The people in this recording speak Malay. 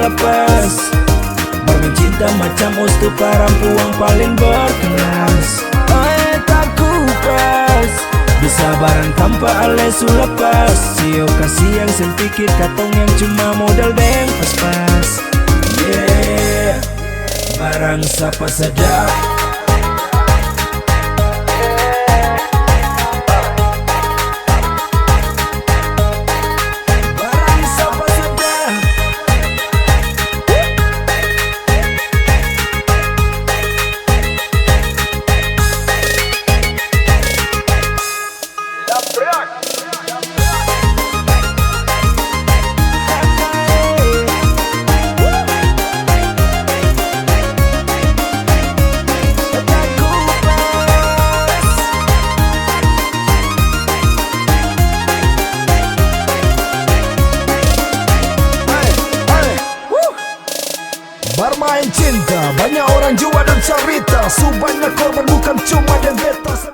lepas. Bermain cinta macam ustu perempuan paling berkelas. Tak kupas bisa barang tanpa alias lepas. Sio kasih yang sempikir katong yang cuma modal deng pas-pas. Yeah, barang siapa saja. Bermain cinta, banyak orang jua dan cerita. Sebanyak korban bukan cuma dan beta.